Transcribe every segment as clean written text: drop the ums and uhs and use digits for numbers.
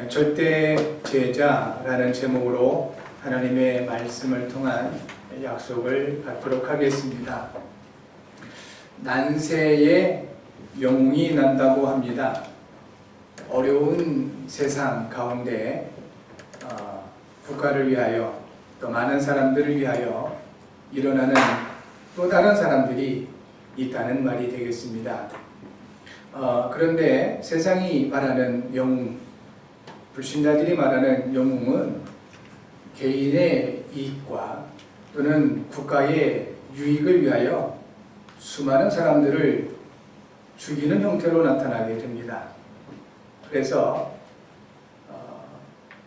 절대 제자라는 제목으로 하나님의 말씀을 통한 약속을 갖도록 하겠습니다. 난세에 영웅이 난다고 합니다. 어려운 세상 가운데 국가를 위하여 또 많은 사람들을 위하여 일어나는 또 다른 사람들이 있다는 말이 되겠습니다. 그런데 세상이 말하는 영웅, 불신자들이 말하는 영웅은 개인의 이익과 또는 국가의 유익을 위하여 수많은 사람들을 죽이는 형태로 나타나게 됩니다. 그래서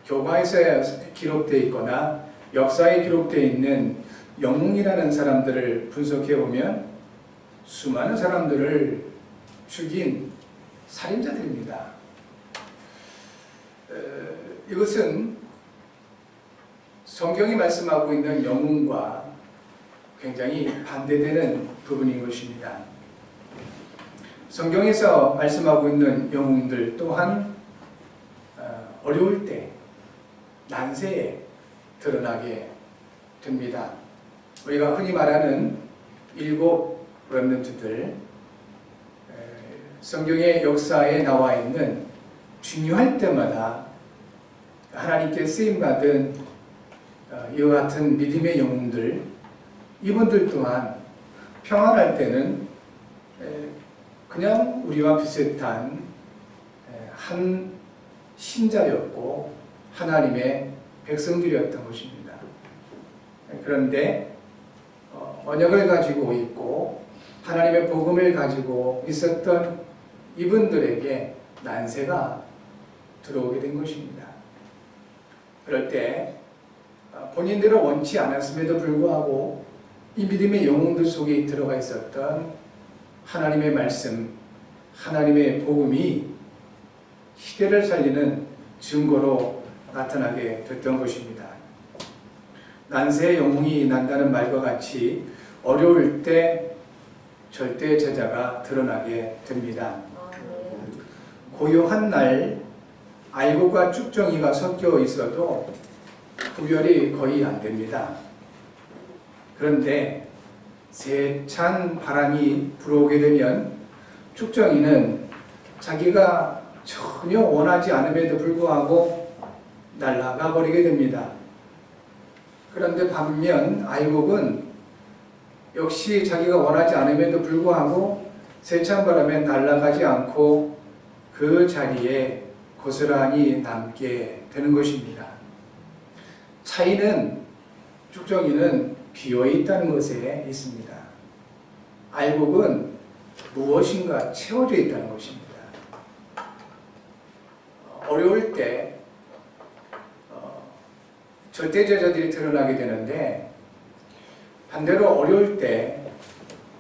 교과에서 기록되어 있거나 역사에 기록되어 있는 영웅이라는 사람들을 분석해 보면 수많은 사람들을 죽인 살인자들입니다. 이것은 성경이 말씀하고 있는 영웅과 굉장히 반대되는 부분인 것입니다. 성경에서 말씀하고 있는 영웅들 또한 어려울 때, 난세에 드러나게 됩니다. 우리가 흔히 말하는 7 렘넌트들, 성경의 역사에 나와 있는 중요할 때마다 하나님께 쓰임받은 이와 같은 믿음의 영웅들, 이분들 또한 평안할 때는 그냥 우리와 비슷한 한 신자였고 하나님의 백성들이었던 것입니다. 그런데 언약을 가지고 있고 하나님의 복음을 가지고 있었던 이분들에게 난세가 들어오게 된 것입니다. 그럴 때 본인들은 원치 않았음에도 불구하고 이 믿음의 영웅들 속에 들어가 있었던 하나님의 말씀, 하나님의 복음이 시대를 살리는 증거로 나타나게 됐던 것입니다. 난세의 영웅이 난다는 말과 같이 어려울 때 절대 제자가 드러나게 됩니다. 고요한 날 알곡과 쭉정이가 섞여 있어도 구별이 거의 안 됩니다. 그런데 세찬 바람이 불어오게 되면 쭉정이는 자기가 전혀 원하지 않음에도 불구하고 날아가 버리게 됩니다. 그런데 반면 알곡은 역시 자기가 원하지 않음에도 불구하고 세찬 바람에 날아가지 않고 그 자리에 고스란히 남게 되는 것입니다. 차이는 쭉정이는 비어 있다는 것에 있습니다. 알곡은 무엇인가 채워져 있다는 것입니다. 어려울 때 절대 제자들이 드러나게 되는데 반대로 어려울 때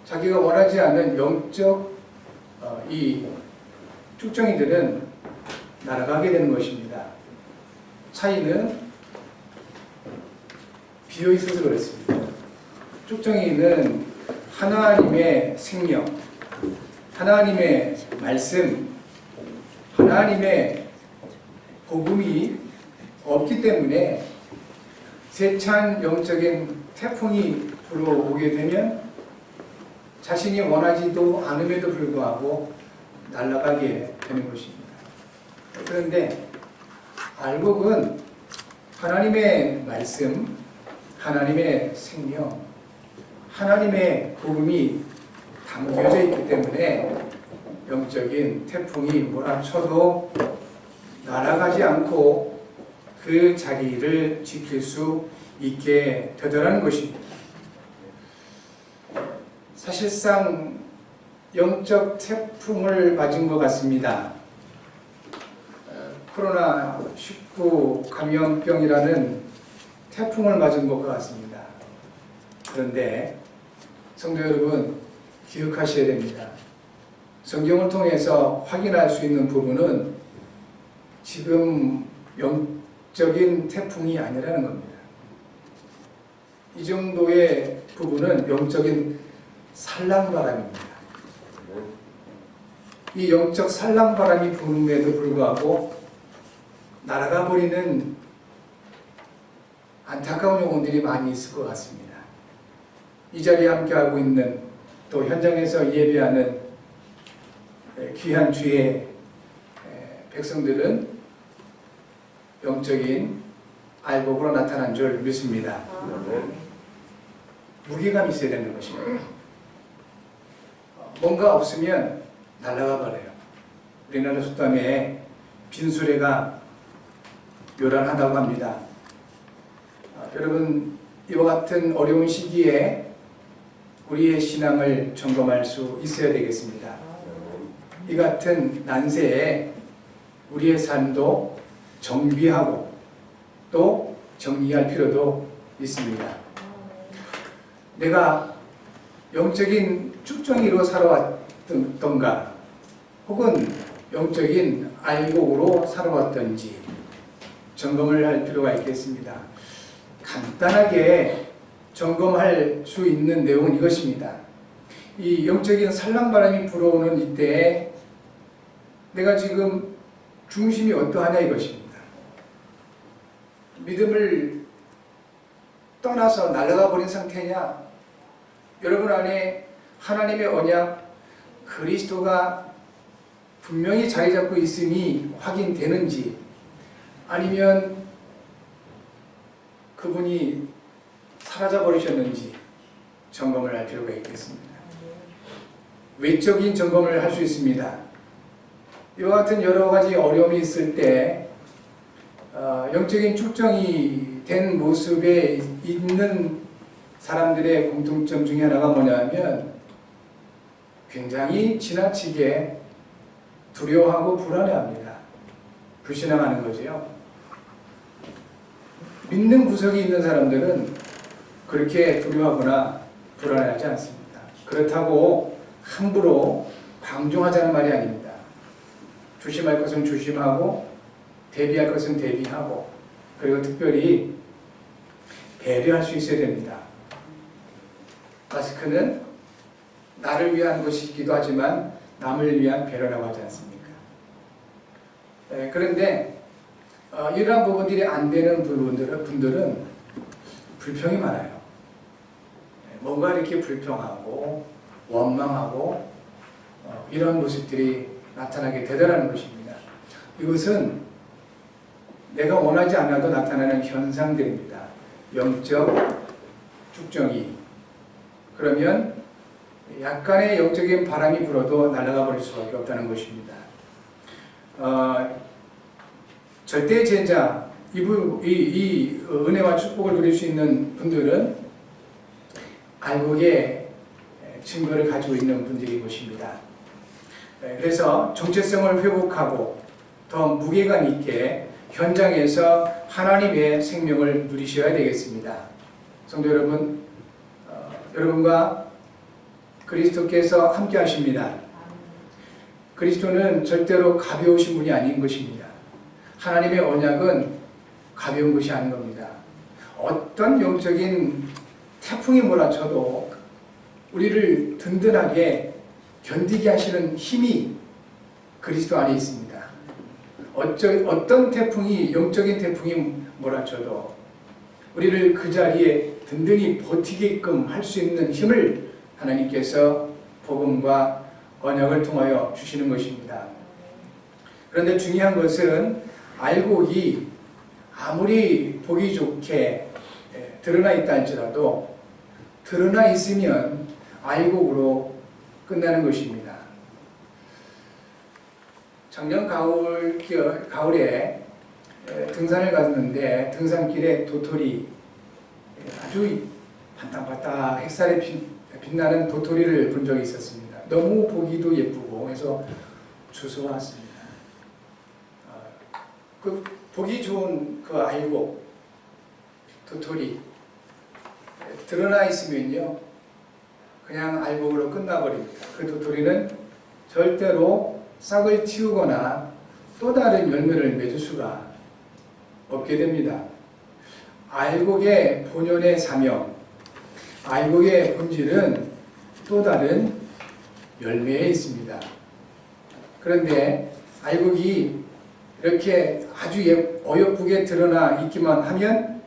자기가 원하지 않는 영적 이 쭉정이들은 날아가게 되는 것입니다. 차이는 비어 있어서 그렇습니다. 쭉정이는 하나님의 생명, 하나님의 말씀, 하나님의 복음이 없기 때문에 세찬 영적인 태풍이 불어오게 되면 자신이 원하지도 않음에도 불구하고 날아가게 되는 것입니다. 그런데 알곡은 하나님의 말씀, 하나님의 생명, 하나님의 복음이 담겨져 있기 때문에 영적인 태풍이 몰아쳐도 날아가지 않고 그 자리를 지킬 수 있게 되더라는 것입니다. 사실상 영적 태풍을 맞은 것 같습니다. 코로나19 감염병이라는 태풍을 맞은 것 같습니다. 그런데 성도 여러분, 기억하셔야 됩니다. 성경을 통해서 확인할 수 있는 부분은 지금 영적인 태풍이 아니라는 겁니다. 이 정도의 부분은 영적인 산란바람입니다. 이 영적 산란바람이 부는데도 불구하고 날아가 버리는 안타까운 영혼들이 많이 있을 것 같습니다. 이 자리에 함께하고 있는 또 현장에서 예배하는 귀한 주의 백성들은 영적인 알곡으로 나타난 줄 믿습니다. 무게감이 있어야 되는 것입니다. 뭔가 없으면 날아가 버려요. 우리나라 속담에 빈수레가 요란하다고 합니다. 여러분, 이와 같은 어려운 시기에 우리의 신앙을 점검할 수 있어야 되겠습니다. 이 같은 난세에 우리의 삶도 정비하고 또 정리할 필요도 있습니다. 내가 영적인 쭉정이로 살아왔던가 혹은 영적인 알곡으로 살아왔던지 점검을 할 필요가 있겠습니다. 간단하게 점검할 수 있는 내용은 이것입니다. 이 영적인 살랑바람이 불어오는 이때에 내가 지금 중심이 어떠하냐 이것입니다. 믿음을 떠나서 날아가 버린 상태냐, 여러분 안에 하나님의 언약 그리스도가 분명히 자리 잡고 있음이 확인되는지, 아니면 그분이 사라져 버리셨는지 점검을 할 필요가 있겠습니다. 외적인 점검을 할 수 있습니다. 이와 같은 여러 가지 어려움이 있을 때 영적인 축정이 된 모습에 있는 사람들의 공통점 중에 하나가 뭐냐면 굉장히 지나치게 두려워하고 불안해합니다. 불신앙하는 거죠. 믿는 구석이 있는 사람들은 그렇게 두려워하거나 불안해하지 않습니다. 그렇다고 함부로 방종하자는 말이 아닙니다. 조심할 것은 조심하고 대비할 것은 대비하고, 그리고 특별히 배려할 수 있어야 됩니다. 마스크는 나를 위한 것이기도 하지만 남을 위한 배려라고 하지 않습니까? 그런데 이러한 부분들이 안 되는 분들은 불평이 많아요. 뭔가 이렇게 불평하고 원망하고 이런 모습들이 나타나게 되더라는 것입니다. 이것은 내가 원하지 않아도 나타나는 현상들입니다. 영적 축정이. 그러면 약간의 영적인 바람이 불어도 날아가 버릴 수밖에 없다는 것입니다. 절대 제자, 이 은혜와 축복을 누릴 수 있는 분들은 알곡의 증거를 가지고 있는 분들이 것입니다. 그래서 정체성을 회복하고 더 무게감 있게 현장에서 하나님의 생명을 누리셔야 되겠습니다. 성도 여러분, 여러분과 그리스도께서 함께 하십니다. 그리스도는 절대로 가벼우신 분이 아닌 것입니다. 하나님의 언약은 가벼운 것이 아닌 겁니다. 어떤 영적인 태풍이 몰아쳐도 우리를 든든하게 견디게 하시는 힘이 그리스도 안에 있습니다. 어떤 태풍이, 영적인 태풍이 몰아쳐도 우리를 그 자리에 든든히 버티게끔 할 수 있는 힘을 하나님께서 복음과 언약을 통하여 주시는 것입니다. 그런데 중요한 것은 알곡이 아무리 보기 좋게 드러나 있다 할지라도 드러나 있으면 알곡으로 끝나는 것입니다. 작년 가을에 등산을 갔는데 등산길에 도토리, 아주 반딱반딱 햇살에 빛나는 도토리를 본 적이 있었습니다. 너무 보기도 예쁘고 해서 주워 왔습니다. 그 보기 좋은 그 알곡, 도토리 드러나 있으면요 그냥 알곡으로 끝나버립니다. 그 도토리는 절대로 싹을 틔우거나 또 다른 열매를 맺을 수가 없게 됩니다. 알곡의 본연의 사명, 알곡의 본질은 또 다른 열매에 있습니다. 그런데 알곡이 이렇게 아주 어여쁘게 드러나 있기만 하면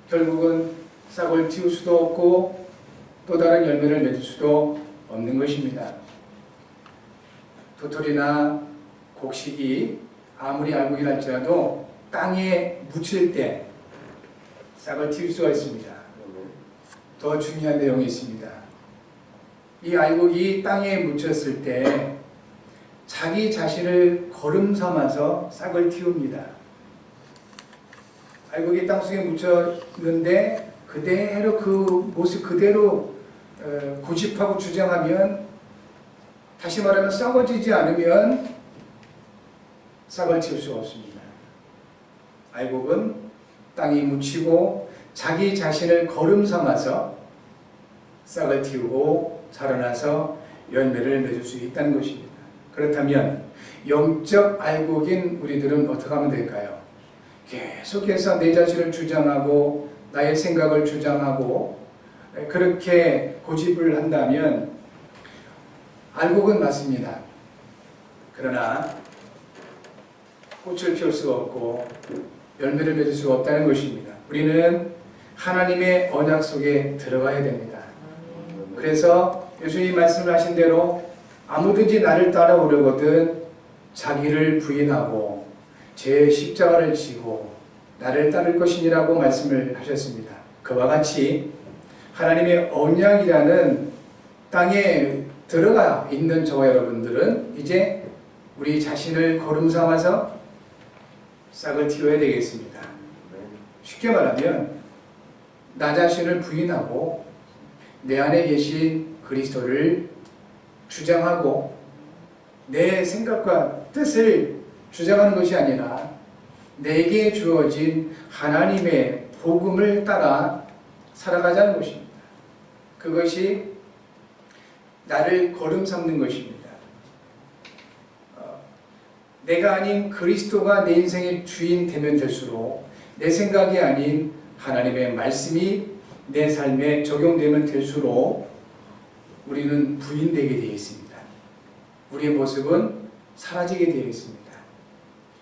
결국은 싹을 틔울 수도 없고 또 다른 열매를 맺을 수도 없는 것입니다. 도토리나 곡식이 아무리 알곡이랄지라도 땅에 묻힐 때 싹을 틔울 수가 있습니다. 더 중요한 내용이 있습니다. 이 알곡이 땅에 묻혔을 때 자기 자신을 거름 삼아서 싹을 틔웁니다. 알곡이 땅속에 묻혔는데 그대로 그 모습 그대로 고집하고 주장하면, 다시 말하면 썩어지지 않으면 싹을 틔울 수가 없습니다. 알곡은 땅에 묻히고 자기 자신을 거름 삼아서 싹을 틔우고 자라나서 열매를 맺을 수 있다는 것입니다. 그렇다면 영적 알곡인 우리들은 어떻게 하면 될까요? 계속해서 내 자신을 주장하고 나의 생각을 주장하고 그렇게 고집을 한다면 알곡은 맞습니다. 그러나 꽃을 피울 수가 없고 열매를 맺을 수가 없다는 것입니다. 우리는 하나님의 언약 속에 들어가야 됩니다. 그래서 예수님이 말씀하신 대로 아무든지 나를 따라오려거든 자기를 부인하고 제 십자가를 지고 나를 따를 것이니라고 말씀을 하셨습니다. 그와 같이 하나님의 언약이라는 땅에 들어가 있는 저와 여러분들은 이제 우리 자신을 거름 삼아서 싹을 틔워야 되겠습니다. 쉽게 말하면 나 자신을 부인하고 내 안에 계신 그리스도를 주장하고 내 생각과 뜻을 주장하는 것이 아니라 내게 주어진 하나님의 복음을 따라 살아가자는 것입니다. 그것이 나를 거름 삼는 것입니다. 내가 아닌 그리스도가 내 인생의 주인 되면 될수록 내 생각이 아닌 하나님의 말씀이 내 삶에 적용되면 될수록 우리는 부인되게 되어 있습니다. 우리의 모습은 사라지게 되어 있습니다.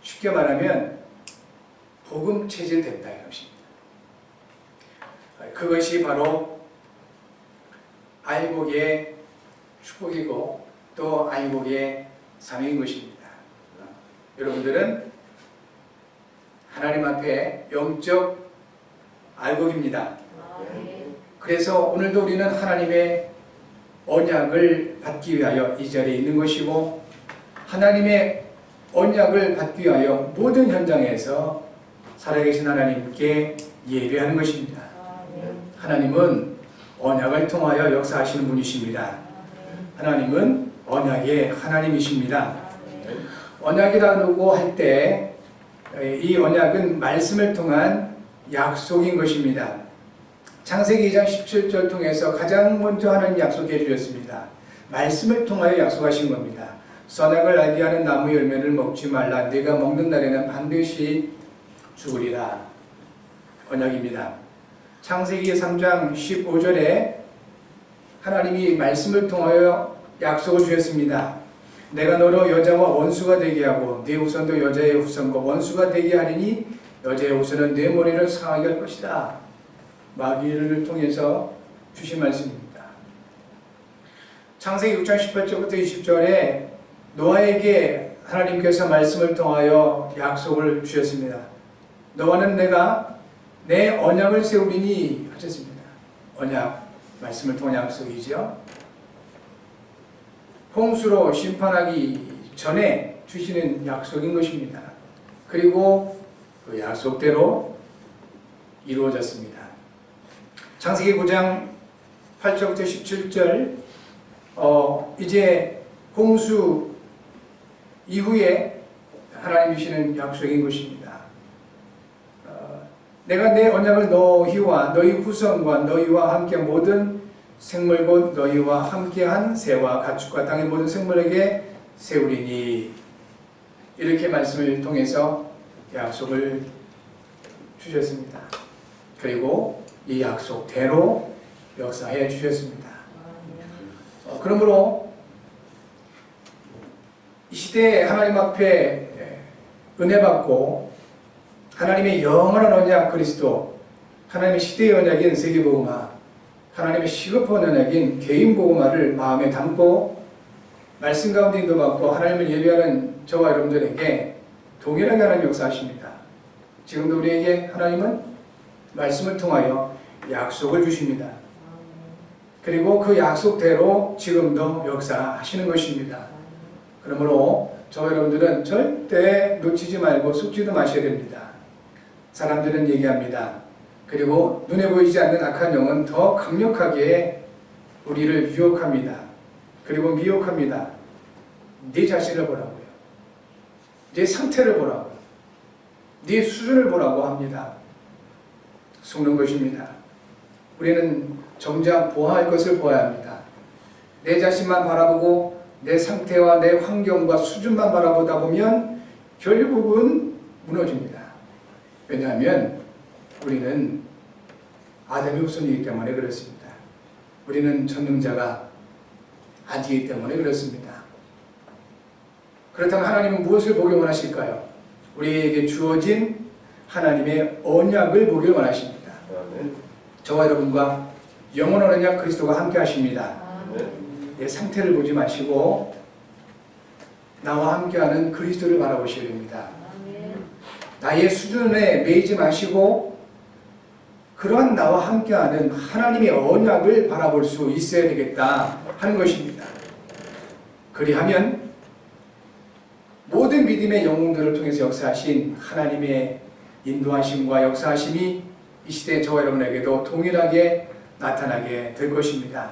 쉽게 말하면 복음 체질된다 이것입니다. 그것이 바로 알곡의 축복이고 또 알곡의 삶인 것입니다. 여러분들은 하나님 앞에 영적 알곡입니다. 그래서 오늘도 우리는 하나님의 언약을 받기 위하여 이 자리에 있는 것이고 하나님의 언약을 받기 위하여 모든 현장에서 살아계신 하나님께 예배하는 것입니다. 하나님은 언약을 통하여 역사하시는 분이십니다. 하나님은 언약의 하나님이십니다. 언약이라고 할 때 이 언약은 말씀을 통한 약속인 것입니다. 창세기 2장 17절 통해서 가장 먼저 하는 약속해 주셨습니다. 말씀을 통하여 약속하신 겁니다. 선악을 알게 하는 나무 열매를 먹지 말라. 네가 먹는 날에는 반드시 죽으리라. 언약입니다. 창세기 3장 15절에 하나님이 말씀을 통하여 약속을 주셨습니다. 내가 너로 여자와 원수가 되게 하고 네 후손도 여자의 후손과 원수가 되게 하리니 여자의 후손은 네 머리를 상하게 할 것이다. 마귀를 통해서 주신 말씀입니다. 창세기 6장 18절부터 20절에 노아에게 하나님께서 말씀을 통하여 약속을 주셨습니다. 너와는 내가 내 언약을 세우리니 하셨습니다. 언약, 말씀을 통한 약속이죠. 홍수로 심판하기 전에 주시는 약속인 것입니다. 그리고 그 약속대로 이루어졌습니다. 창세기 9장 8절부터 17절 이제 홍수 이후에 하나님 주시는 약속인 것입니다. 내가 내 언약을 너희와 너희 후손과 너희와 함께 모든 생물 곧 너희와 함께한 새와 가축과 땅의 모든 생물에게 세우리니 이렇게 말씀을 통해서 약속을 주셨습니다. 그리고 이 약속대로 역사해 주셨습니다. 그러므로 이 시대에 하나님 앞에 은혜 받고 하나님의 영원한 언약 그리스도, 하나님의 시대의 언약인 세계복음화, 하나님의 시급한 언약인 개인복음화를 마음에 담고 말씀 가운데 인도받고 하나님을 예배하는 저와 여러분들에게 동일하게 하나님 역사하십니다. 지금도 우리에게 하나님은 말씀을 통하여 약속을 주십니다. 그리고 그 약속대로 지금도 역사하시는 것입니다. 그러므로 저와 여러분들은 절대 놓치지 말고 속지도 마셔야 됩니다. 사람들은 얘기합니다. 그리고 눈에 보이지 않는 악한 영은 더 강력하게 우리를 유혹합니다. 그리고 미혹합니다. 네 자신을 보라고요. 네 상태를 보라고요. 네 수준을 보라고 합니다. 속는 것입니다. 우리는 정작 보아할 것을 보아야 합니다. 내 자신만 바라보고 내 상태와 내 환경과 수준만 바라보다 보면 결국은 무너집니다. 왜냐하면 우리는 아담의 후손이기 때문에 그렇습니다. 우리는 전능자가 아니기 때문에 그렇습니다. 그렇다면 하나님은 무엇을 보길 원하실까요? 우리에게 주어진 하나님의 언약을 보길 원하십니다. 저와 여러분과 영원한 언약 그리스도가 함께 하십니다. 내 상태를 보지 마시고 나와 함께하는 그리스도를 바라보셔야 됩니다. 나의 수준에 매이지 마시고 그러한 나와 함께하는 하나님의 언약을 바라볼 수 있어야 되겠다 하는 것입니다. 그리하면 모든 믿음의 영웅들을 통해서 역사하신 하나님의 인도하심과 역사하심이 이 시대 저와 여러분에게도 동일하게 나타나게 될 것입니다.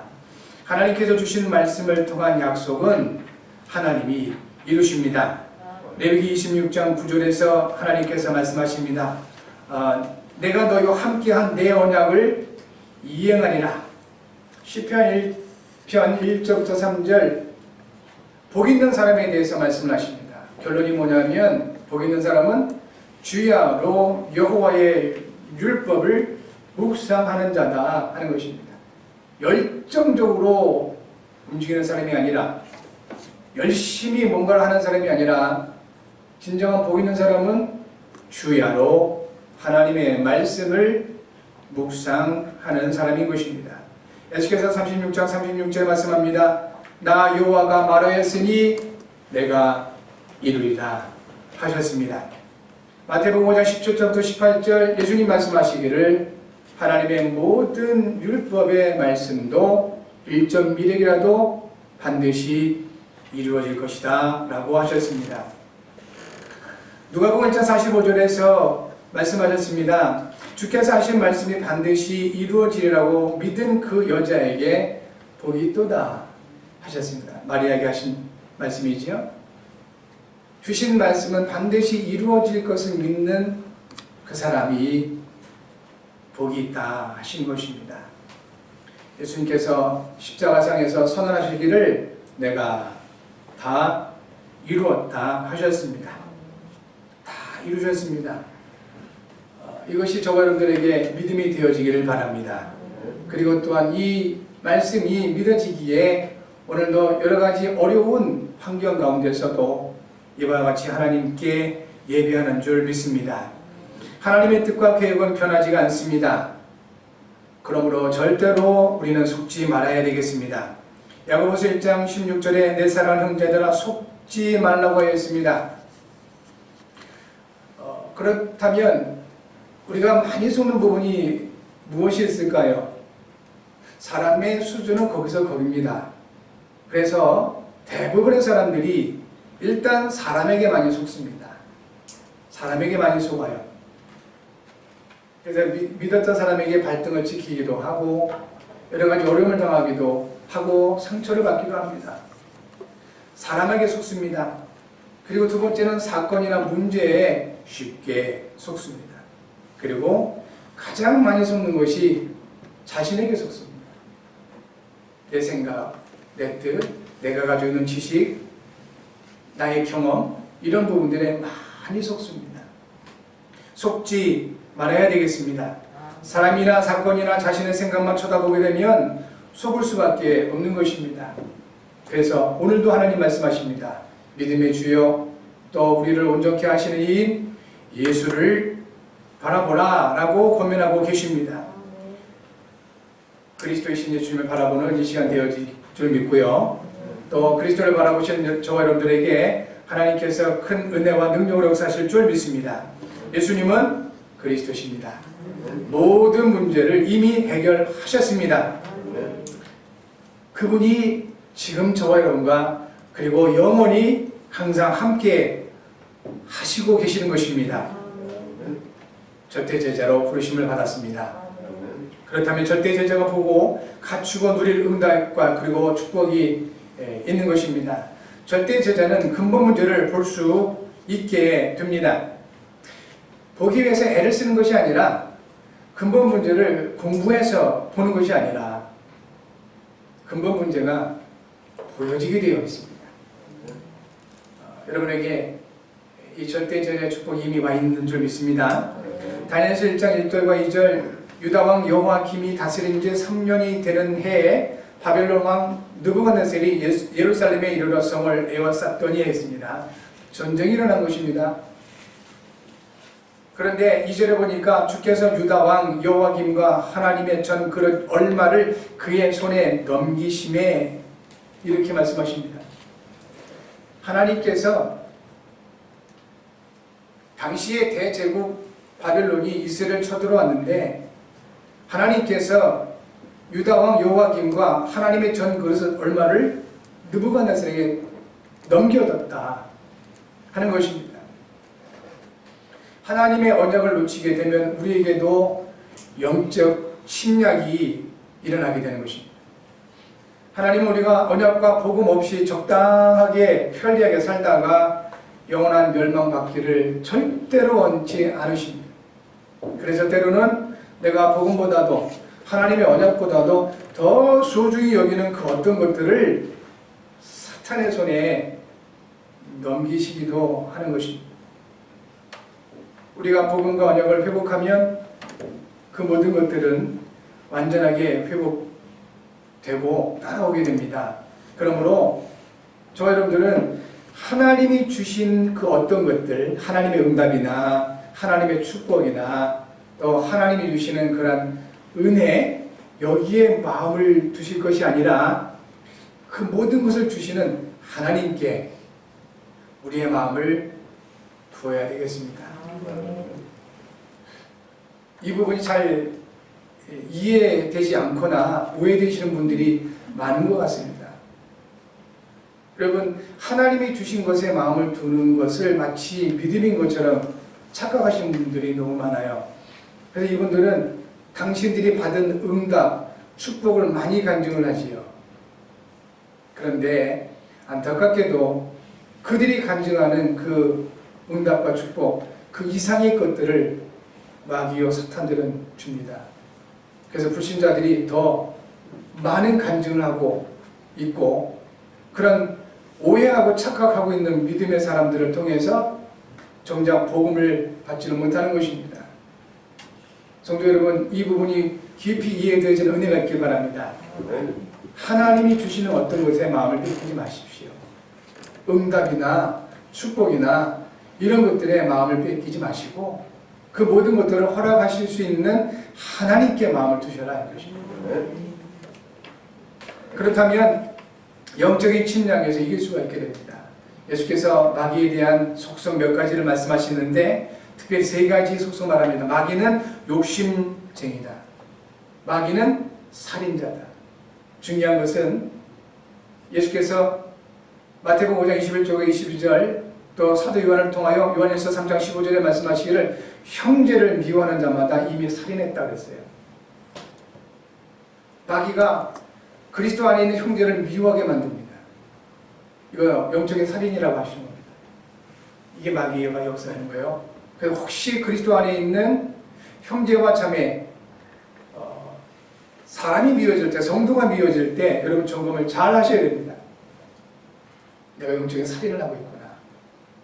하나님께서 주신 말씀을 통한 약속은 하나님이 이루십니다. 레위기 26장 9절에서 하나님께서 말씀하십니다. 내가 너희와 함께한 내 언약을 이행하리라. 시편 1편 1절부터 3절 복 있는 사람에 대해서 말씀을 하십니다. 결론이 뭐냐면 복 있는 사람은 주야로 여호와의 율법을 묵상하는 자다 하는 것입니다. 열정적으로 움직이는 사람이 아니라 열심히 뭔가를 하는 사람이 아니라 진정한 복 있는 사람은 주야로 하나님의 말씀을 묵상하는 사람인 것입니다. 에스겔서 36장 36절에 말씀합니다. 나 여호와가 말하였으니 내가 이루리라 하셨습니다. 마태복음 5장 17절부터 18절 예수님 말씀하시기를 하나님의 모든 율법의 말씀도 일점 미력이라도 반드시 이루어질 것이다 라고 하셨습니다. 누가복음 1장 45절에서 말씀하셨습니다. 주께서 하신 말씀이 반드시 이루어지리라고 믿은 그 여자에게 복이 있도다 하셨습니다. 마리아에게 하신 말씀이지요. 주신 말씀은 반드시 이루어질 것을 믿는 그 사람이 복이 있다 하신 것입니다. 예수님께서 십자가상에서 선언하시기를 내가 다 이루었다 하셨습니다. 다 이루셨습니다. 이것이 저와 여러분들에게 믿음이 되어지기를 바랍니다. 그리고 또한 이 말씀이 믿어지기에 오늘도 여러 가지 어려운 환경 가운데서도 이와 같이 하나님께 예배하는 줄 믿습니다. 하나님의 뜻과 계획은 변하지가 않습니다. 그러므로 절대로 우리는 속지 말아야 되겠습니다. 야고보서 1장 16절에 내 사랑하는 형제들아 속지 말라고 하였습니다. 그렇다면 우리가 많이 속는 부분이 무엇이 있을까요? 사람의 수준은 거기서 거깁니다. 그래서 대부분의 사람들이 일단 사람에게 많이 속습니다. 사람에게 많이 속아요. 그래서 믿었던 사람에게 발등을 찍히기도 하고 여러 가지 어려움을 당하기도 하고 상처를 받기도 합니다. 사람에게 속습니다. 그리고 두 번째는 사건이나 문제에 쉽게 속습니다. 그리고 가장 많이 속는 것이 자신에게 속습니다. 내 생각, 내 뜻, 내가 가지고 있는 지식, 나의 경험 이런 부분들에 많이 속습니다. 속지 말아야 되겠습니다. 사람이나 사건이나 자신의 생각만 쳐다보게 되면 속을 수밖에 없는 것입니다. 그래서 오늘도 하나님 말씀하십니다. 믿음의 주여 또 우리를 온전케 하시는 이인 예수를 바라보라 라고 권면하고 계십니다. 그리스도이신 예수님을 바라보는 이 시간 되어질 줄 믿고요. 또 그리스도를 바라보시는 저와 여러분들에게 하나님께서 큰 은혜와 능력으로 역사하실 줄 믿습니다. 예수님은 그리스도십니다. 모든 문제를 이미 해결하셨습니다. 그분이 지금 저와 여러분과 그리고 영원히 항상 함께 하시고 계시는 것입니다. 절대제자로 부르심을 받았습니다. 그렇다면 절대제자가 보고 갖추고 누릴 응답과 그리고 축복이 있는 것입니다. 절대제자는 근본 문제를 볼 수 있게 됩니다. 보기 위해서 애를 쓰는 것이 아니라 근본 문제를 공부해서 보는 것이 아니라 근본 문제가 보여지게 되어 있습니다. 여러분에게 이 절대제자의 축복이 이미 와 있는 줄 믿습니다. 다니엘서 1장 1절과 2절 유다왕 여호야김이 다스린 지 3년이 되는 해에 바벨론 왕 느부갓네살이 예루살렘에 이르러 성을 에워쌌더니 했습니다. 전쟁이 일어난 것입니다. 그런데 2절에 보니까 주께서 유다 왕 여호야김과 하나님의 전 그릇 얼마를 그의 손에 넘기심에 이렇게 말씀하십니다. 하나님께서 당시의 대제국 바벨론이 이스라엘을 쳐들어왔는데 하나님께서 유다왕 여호야김과 하나님의 전 그릇 얼마를 느부갓네살에게 넘겨뒀다 하는 것입니다. 하나님의 언약을 놓치게 되면 우리에게도 영적 침략이 일어나게 되는 것입니다. 하나님은 우리가 언약과 복음 없이 적당하게 편리하게 살다가 영원한 멸망받기를 절대로 원치 않으십니다. 그래서 때로는 내가 복음보다도 하나님의 언약보다도 더 소중히 여기는 그 어떤 것들을 사탄의 손에 넘기시기도 하는 것입니다. 우리가 복음과 언약을 회복하면 그 모든 것들은 완전하게 회복되고 따라오게 됩니다. 그러므로 저와 여러분들은 하나님이 주신 그 어떤 것들, 하나님의 응답이나 하나님의 축복이나 또 하나님이 주시는 그런 은혜, 여기에 마음을 두실 것이 아니라 그 모든 것을 주시는 하나님께 우리의 마음을 두어야 되겠습니다. 이 부분이 잘 이해되지 않거나 오해되시는 분들이 많은 것 같습니다. 여러분, 하나님이 주신 것에 마음을 두는 것을 마치 믿음인 것처럼 착각하시는 분들이 너무 많아요. 그래서 이분들은 당신들이 받은 응답, 축복을 많이 간증을 하지요. 그런데 안타깝게도 그들이 간증하는 그 응답과 축복, 그 이상의 것들을 마귀요 사탄들은 줍니다. 그래서 불신자들이 더 많은 간증을 하고 있고 그런 오해하고 착각하고 있는 믿음의 사람들을 통해서 정작 복음을 받지는 못하는 것입니다. 성도 여러분, 이 부분이 깊이 이해되어지는 은혜가 있길 바랍니다. 하나님이 주시는 어떤 것에 마음을 뺏기지 마십시오. 응답이나 축복이나 이런 것들에 마음을 뺏기지 마시고 그 모든 것들을 허락하실 수 있는 하나님께 마음을 두셔라 하는 것입니다. 그렇다면 영적인 침략에서 이길 수가 있게 됩니다. 예수께서 마귀에 대한 속성 몇 가지를 말씀하시는데 특별히 세 가지 속성 말합니다. 마귀는 욕심쟁이다. 마귀는 살인자다. 중요한 것은 예수께서 마태복음 5장 21절과 22절 또 사도 요한을 통하여 요한일서 3장 15절에 말씀하시기를 형제를 미워하는 자마다 이미 살인했다 그랬어요. 마귀가 그리스도 안에 있는 형제를 미워하게 만듭니다. 이거 영적인 살인이라고 하시는 겁니다. 이게 마귀가 역사하는 거예요. 그래서 혹시 그리스도 안에 있는 형제와 자매, 사람이 미워질 때, 성도가 미워질 때 여러분 점검을 잘 하셔야 됩니다. 내가 영적인 살인을 하고 있구나.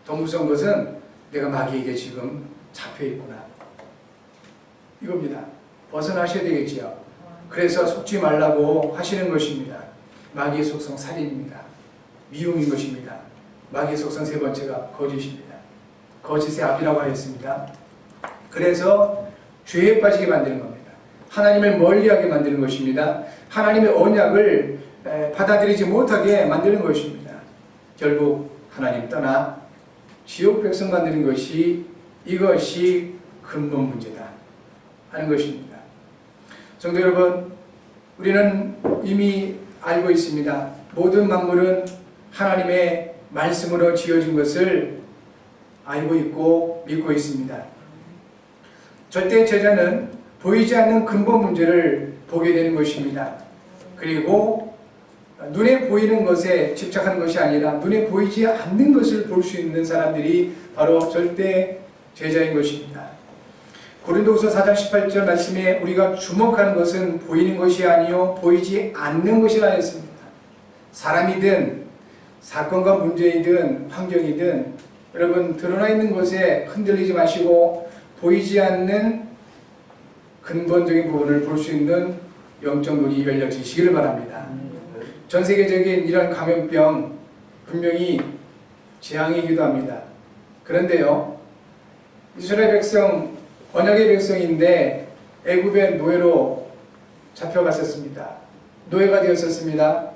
더 무서운 것은 내가 마귀에게 지금 잡혀 있구나. 이겁니다. 벗어나셔야 되겠지요. 그래서 속지 말라고 하시는 것입니다. 마귀의 속성 살인입니다. 미움인 것입니다. 마귀의 속성 세 번째가 거짓입니다. 거짓의 압이라고 하였습니다. 그래서 죄에 빠지게 만드는 겁니다. 하나님을 멀리하게 만드는 것입니다. 하나님의 언약을 받아들이지 못하게 만드는 것입니다. 결국 하나님 떠나 지옥 백성 만드는 것이 이것이 근본 문제다 하는 것입니다. 성도 여러분, 우리는 이미 알고 있습니다. 모든 만물은 하나님의 말씀으로 지어진 것을 알고 있고 믿고 있습니다. 절대 제자는 보이지 않는 근본 문제를 보게 되는 것입니다. 그리고 눈에 보이는 것에 집착하는 것이 아니라 눈에 보이지 않는 것을 볼 수 있는 사람들이 바로 절대 제자인 것입니다. 고린도후서 4장 18절 말씀에 우리가 주목하는 것은 보이는 것이 아니요 보이지 않는 것이라 했습니다. 사람이든 사건과 문제이든 환경이든 여러분 드러나 있는 것에 흔들리지 마시고 보이지 않는 근본적인 부분을 볼 수 있는 영적 눈이 열려지시기를 바랍니다. 전 세계적인 이런 감염병 분명히 재앙이기도 합니다. 그런데요, 이스라엘 백성, 언약의 백성인데 애굽의 노예로 잡혀갔었습니다. 노예가 되었었습니다.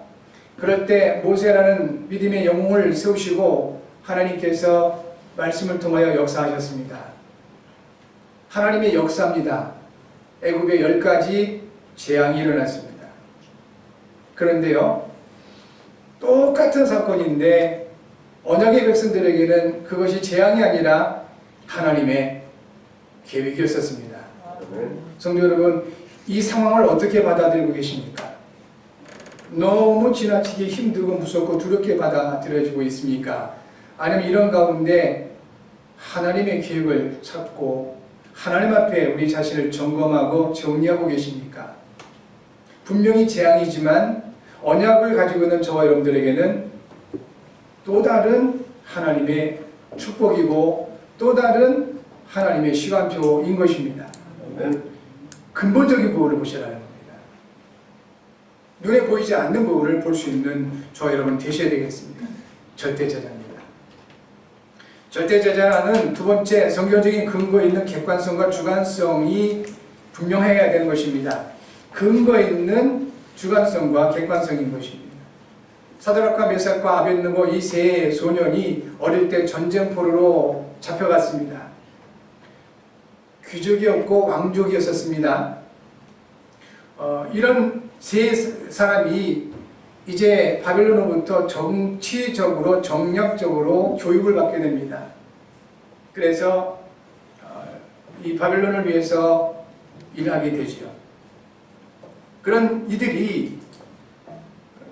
그럴 때 모세라는 믿음의 영웅을 세우시고 하나님께서 말씀을 통하여 역사하셨습니다. 하나님의 역사입니다. 애굽에 10가지 재앙이 일어났습니다. 그런데요, 똑같은 사건인데 언약의 백성들에게는 그것이 재앙이 아니라 하나님의 계획이었었습니다. 성도 여러분, 이 상황을 어떻게 받아들이고 계십니까? 너무 지나치게 힘들고 무섭고 두렵게 받아들여지고 있습니까? 아니면 이런 가운데 하나님의 계획을 찾고 하나님 앞에 우리 자신을 점검하고 정리하고 계십니까? 분명히 재앙이지만 언약을 가지고 있는 저와 여러분들에게는 또 다른 하나님의 축복이고 또 다른 하나님의 시간표인 것입니다. 근본적인 부분을 보시라는 겁니다. 눈에 보이지 않는 부분을 볼 수 있는 저와 여러분 되셔야 되겠습니다. 절대제자입니다. 절대제자는 두 번째 성경적인 근거 있는 객관성과 주관성이 분명해야 되는 것입니다. 근거 있는 주관성과 객관성인 것입니다. 사드락과 메삭과 아벳느고 이 세 소년이 어릴 때 전쟁포로로 잡혀갔습니다. 귀족이었고 왕족이었었습니다. 이런 세 사람이 이제 바벨론으로부터 정치적으로 정략적으로 교육을 받게 됩니다. 그래서 이 바벨론을 위해서 일하게 되죠. 그런 이들이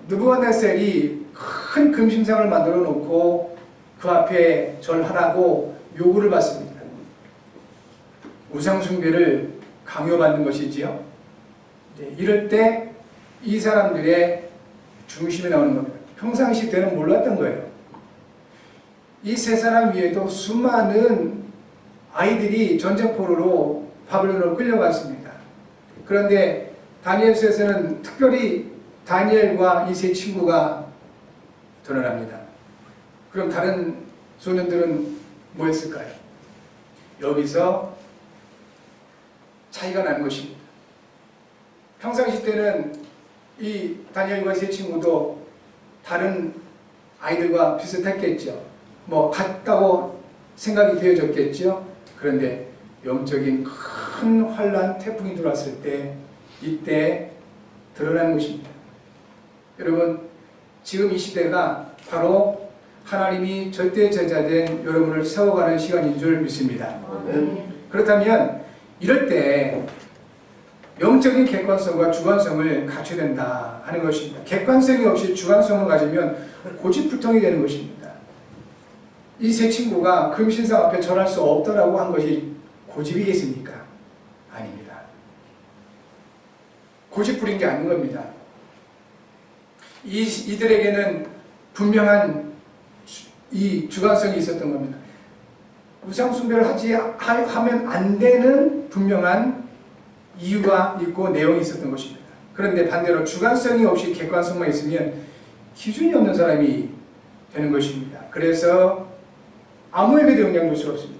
느부갓네살이 큰 금심상을 만들어 놓고 그 앞에 절하라고 요구를 받습니다. 우상숭배를 강요받는 것이지요. 이럴 때 이 사람들의 중심이 나오는 겁니다. 평상시 때는 몰랐던 거예요. 이 세 사람 위에도 수많은 아이들이 전쟁포로로 바벨론으로 끌려갔습니다. 그런데 다니엘서에서는 특별히 다니엘과 이 세 친구가 드러납니다. 그럼 다른 소년들은 뭐였을까요? 여기서 차이가 나는 것입니다. 평상시 때는 이 다니엘과 세 친구도 다른 아이들과 비슷했겠죠. 뭐 같다고 생각이 되어졌겠죠. 그런데 영적인 큰 환란, 태풍이 들어왔을 때 이때 드러나는 것입니다. 여러분, 지금 이 시대가 바로 하나님이 절대 제자된 여러분을 세워가는 시간인 줄 믿습니다. 그렇다면 이럴 때 영적인 객관성과 주관성을 갖춰야 된다 하는 것입니다. 객관성이 없이 주관성을 가지면 고집불통이 되는 것입니다. 이 세 친구가 금신상 앞에 절할 수 없다라고 한 것이 고집이겠습니까? 아닙니다. 고집부린 게 아닌 겁니다. 이들에게는 분명한 이 주관성이 있었던 겁니다. 우상숭배를 하면 안 되는 분명한 이유가 있고 내용이 있었던 것입니다. 그런데 반대로 주관성이 없이 객관성만 있으면 기준이 없는 사람이 되는 것입니다. 그래서 아무에게도 영향 줄 수 없습니다.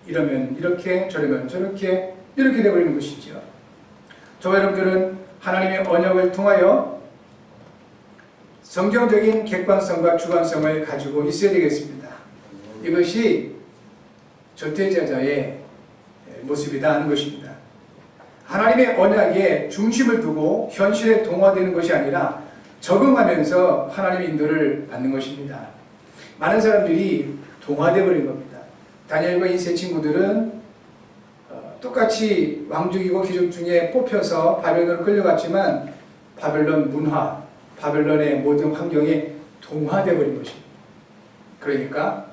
이러면 이렇게, 저러면 저렇게, 이렇게 되어버리는 것이죠. 저와 여러분들은 하나님의 언약을 통하여 성경적인 객관성과 주관성을 가지고 있어야 되겠습니다. 이것이 절대제자의 모습이다 하는 것입니다. 하나님의 언약에 중심을 두고 현실에 동화되는 것이 아니라 적응하면서 하나님의 인도를 받는 것입니다. 많은 사람들이 동화되어 버린 겁니다. 다니엘과 이 세 친구들은 똑같이 왕족이고 귀족 중에 뽑혀서 바벨론으로 끌려갔지만 바벨론 문화, 바벨론의 모든 환경에 동화되어 버린 것입니다. 그러니까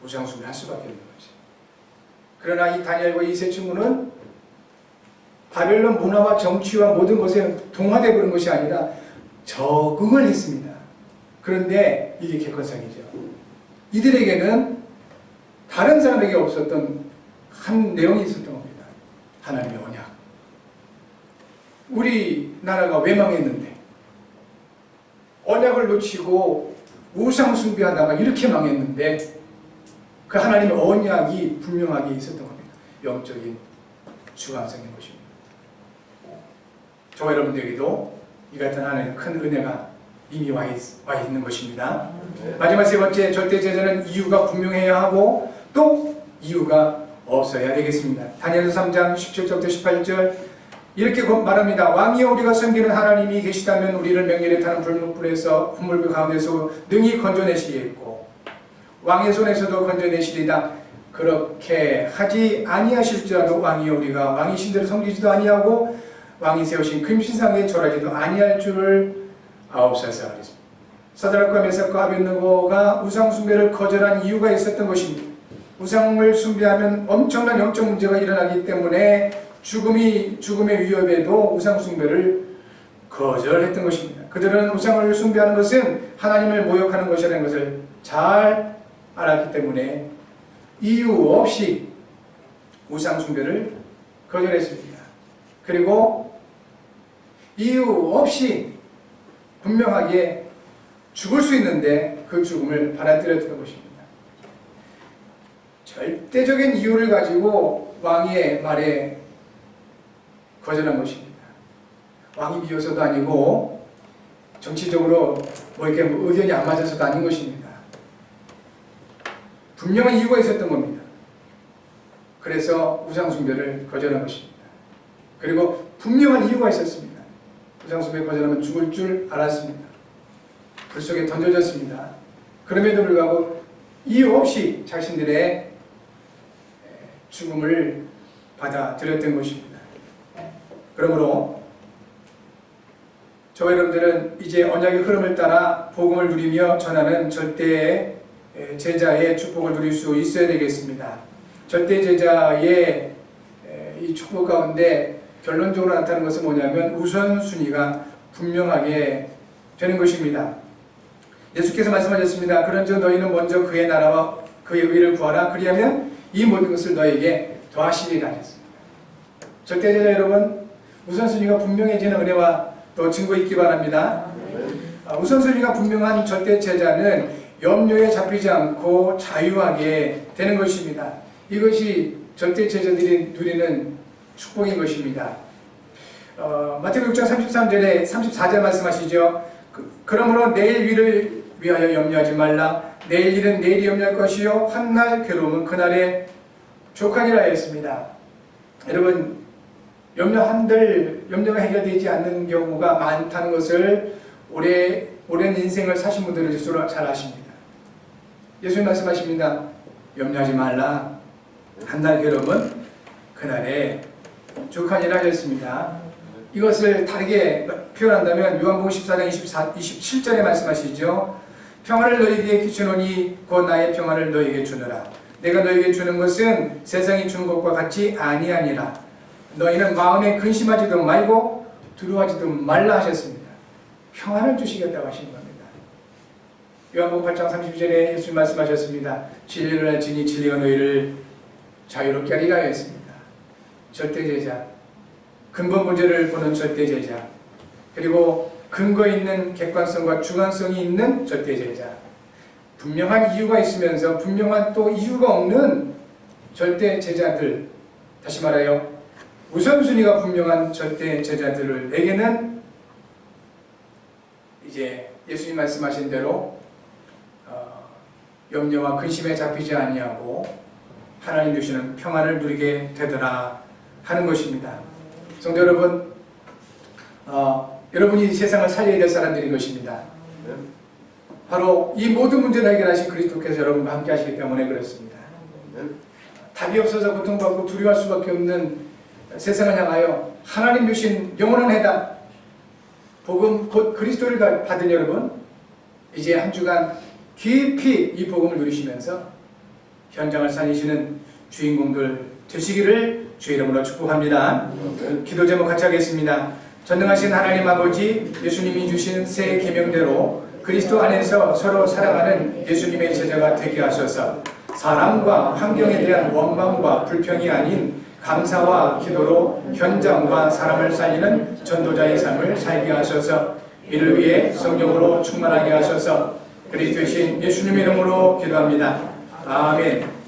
우상숭배를 할 수밖에 없는 거죠. 그러나 이 다니엘과 이 세 친구는 바벨론 문화와 정치와 모든 것에 동화되어 버린 것이 아니라 적응을 했습니다. 그런데 이게 객관성이죠. 이들에게는 다른 사람에게 없었던 한 내용이 있었던 겁니다. 하나님의 언약. 우리나라가 왜 망했는데 언약을 놓치고 우상 숭배하다가 이렇게 망했는데 그 하나님의 언약이 분명하게 있었던 겁니다. 영적인 주관성인 것입니다. 저와 여러분들에게도 이 같은 하나님의 큰 은혜가 이미 와 있는 것입니다. 마지막 세 번째, 절대제자는 이유가 분명해야 하고 또 이유가 없어야 되겠습니다. 다니엘서 3장 17절부터 18절 이렇게 말합니다. 왕이여 우리가 섬기는 하나님이 계시다면 우리를 맹렬히 타는 불물불에서 분물불 가운데서 능히 건져내시겠고 왕의 손에서도 건져내시리다. 그렇게 하지 아니하실지라도 왕이여 우리가 왕이신 대로 섬기지도 아니하고 왕이 세우신 금신상에 절하지도 아니할 줄을 아옵소서 하랬습니다. 사드락과 메삭과 아벳느고가 우상 숭배를 거절한 이유가 있었던 것입니다. 우상을 숭배하면 엄청난 영적 문제가 일어나기 때문에 죽음의 위협에도 우상 숭배를 거절했던 것입니다. 그들은 우상을 숭배하는 것은 하나님을 모욕하는 것이라는 것을 잘 알았기 때문에 이유 없이 우상 숭배를 거절했습니다. 그리고 이유 없이 분명하게 죽을 수 있는데 그 죽음을 받아들였던 것입니다. 절대적인 이유를 가지고 왕의 말에 거절한 것입니다. 왕이 미워서도 아니고 정치적으로 이렇게 의견이 안 맞아서도 아닌 것입니다. 분명한 이유가 있었던 겁니다. 그래서 우상숭배를 거절한 것입니다. 그리고 분명한 이유가 있었습니다. 우상숭배 거절하면 죽을 줄 알았습니다. 불 속에 던져졌습니다. 그럼에도 불구하고 이유 없이 자신들의 죽음을 받아들였던 것입니다. 그러므로 저와 여러분들은 이제 언약의 흐름을 따라 복음을 누리며 전하는 절대 제자의 축복을 누릴 수 있어야 되겠습니다. 절대 제자의 이 축복 가운데 결론적으로 나타나는 것은 뭐냐면 우선순위가 분명하게 되는 것입니다. 예수께서 말씀하셨습니다. 그런즉 너희는 먼저 그의 나라와 그의 의를 구하라. 그리하면 이 모든 것을 너희에게 더하시리라 하셨습니다. 절대 제자 여러분, 우선순위가 분명해지는 은혜와 또 증거 있기 바랍니다. 우선순위가 분명한 절대 제자는 염려에 잡히지 않고 자유하게 되는 것입니다. 이것이 절대 제자들이 누리는 축복인 것입니다. 마태복음 6장 33절에 34절 말씀하시죠. 그러므로 내일 일을 위하여 염려하지 말라. 내일 일은 내일이 염려할 것이요 한날 괴로움은 그날에 족하니라 했습니다. 여러분, 염려가 해결되지 않는 경우가 많다는 것을 오랜 인생을 사신 분들은 스스로 잘 아십니다. 예수님 말씀하십니다. 염려하지 말라. 한날 괴로움은 그날에 족하니라 하셨습니다. 이것을 다르게 표현한다면 요한복음 14장 27절에 말씀하시죠. 평화를 너희에게 주노니 곧 나의 평화를 너희에게 주노라. 내가 너희에게 주는 것은 세상이 주는 것과 같이 아니하니라. 너희는 마음에 근심하지도 말고 두려워하지도 말라 하셨습니다. 평화를 주시겠다고 하시는 겁니다. 요한복음 8장 30절에 예수님 말씀하셨습니다. 진리를 알지니 진리가 너희를 자유롭게 하리라 했습니다. 절대제자, 근본 문제를 보는 절대제자, 그리고 근거 있는 객관성과 주관성이 있는 절대제자, 분명한 이유가 있으면서 분명한 또 이유가 없는 절대 제자들, 다시 말하여 우선순위가 분명한 절대 제자들에게는 이제 예수님 말씀하신 대로 염려와 근심에 잡히지 아니하고 하나님 주시는 평안을 누리게 되더라 하는 것입니다. 성도 여러분, 여러분이 세상을 살려야 될 사람들인 것입니다. 바로 이 모든 문제를 해결하신 그리스도께서 여러분과 함께 하시기 때문에 그렇습니다. 답이 없어서 고통받고 두려워할 수밖에 없는 세상을 향하여 하나님 주신 영원한 해답, 복음 곧 그리스도를 받은 여러분, 이제 한 주간 깊이 이 복음을 누리시면서 현장을 살리시는 주인공들 되시기를 주의 이름으로 축복합니다. 기도 제목 같이 하겠습니다. 전능하신 하나님 아버지, 예수님이 주신 새 계명대로 그리스도 안에서 서로 사랑하는 예수님의 제자가 되게 하셔서 사람과 환경에 대한 원망과 불평이 아닌 감사와 기도로 현장과 사람을 살리는 전도자의 삶을 살게 하셔서 이를 위해 성령으로 충만하게 하셔서 그리스도이신 예수님의 이름으로 기도합니다. 아멘.